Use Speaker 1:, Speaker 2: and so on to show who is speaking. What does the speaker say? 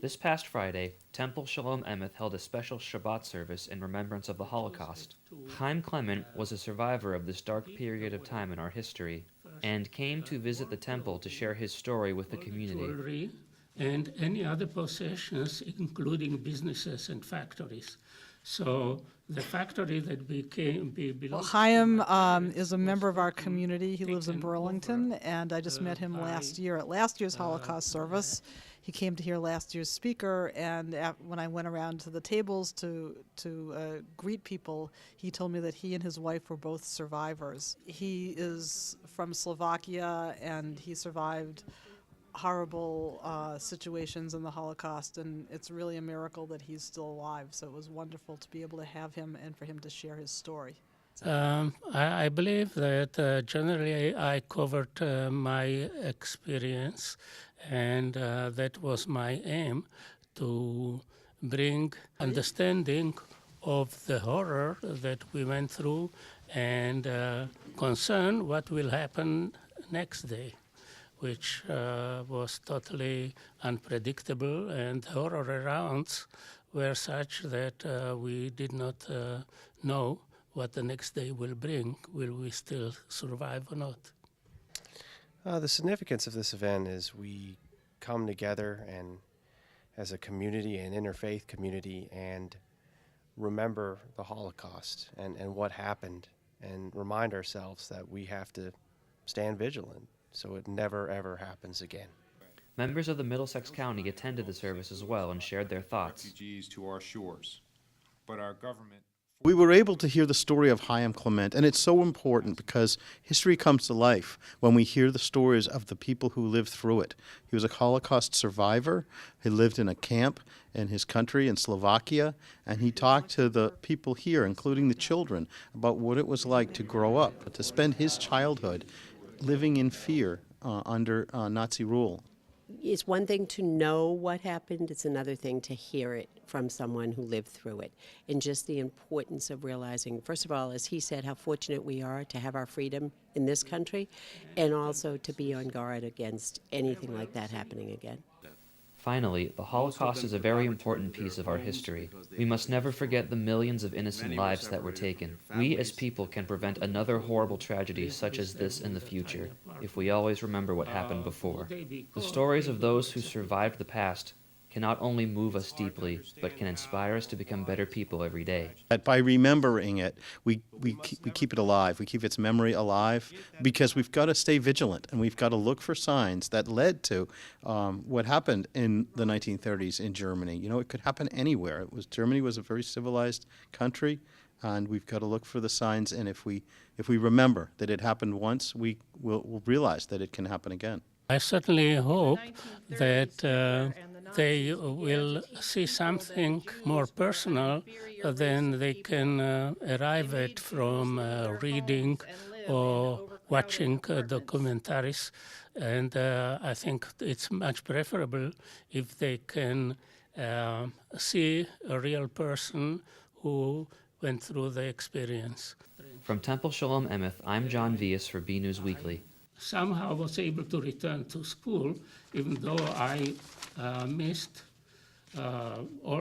Speaker 1: This past Friday, Temple Shalom Emeth held a special Shabbat service in remembrance of the Holocaust. Haim Klement was a survivor of this dark period of time in our history and came to visit the temple to share his story with the community.
Speaker 2: Jewelry and any other possessions, including businesses and factories. So the factory that
Speaker 3: Well, Haim is a member of our community. He lives in Burlington, and I just met him last year at last year's Holocaust service. He came to hear last year's speaker, and when I went around to the tables to greet people, he told me that he and his wife were both survivors. He is from Slovakia, and he survived horrible situations in the Holocaust, and it's really a miracle that he's still alive. So it was wonderful to be able to have him and for him to share his story.
Speaker 2: I believe that generally I covered my experience, and that was my aim, to bring understanding of the horror that we went through and concern what will happen next day, which was totally unpredictable, and horror arounds were such that we did not know what the next day will bring. Will we still survive or not?
Speaker 4: The significance of this event is we come together and as a community, an interfaith community, and remember the Holocaust and what happened, and remind ourselves that we have to stand vigilant so it never ever happens again.
Speaker 1: Members of the Middlesex County attended the service as well and shared their thoughts.
Speaker 5: Refugees to our shores, but our government.
Speaker 6: We were able to hear the story of Haim Klement, and it's so important because history comes to life when we hear the stories of the people who lived through it. He was a Holocaust survivor. He lived in a camp in his country in Slovakia, and he talked to the people here, including the children, about what it was like to grow up, to spend his childhood living in fear under Nazi rule.
Speaker 7: It's one thing to know what happened, it's another thing to hear it from someone who lived through it. And just the importance of realizing, first of all, as he said, how fortunate we are to have our freedom in this country, and also to be on guard against anything like that happening again.
Speaker 1: Finally, the Holocaust is a very important piece of our history. We must never forget the millions of innocent lives that were taken. We as people can prevent another horrible tragedy such as this in the future if we always remember what happened before. The stories of those who survived the past can not only move us deeply, but can inspire us to become better people every day.
Speaker 6: By remembering it, we keep it alive. We keep its memory alive because we've got to stay vigilant, and we've got to look for signs that led to what happened in the 1930s in Germany. You know, it could happen anywhere. Germany was a very civilized country, and we've got to look for the signs. And if we remember that it happened once, we'll realize that it can happen again.
Speaker 2: I certainly hope that they will see something more personal than they can arrive at from reading or watching documentaries. And I think it's much preferable if they can see a real person who went through the experience.
Speaker 1: From Temple Shalom Emeth, I'm John Vias for BNEWS Weekly.
Speaker 2: Somehow was able to return to school, even though I missed all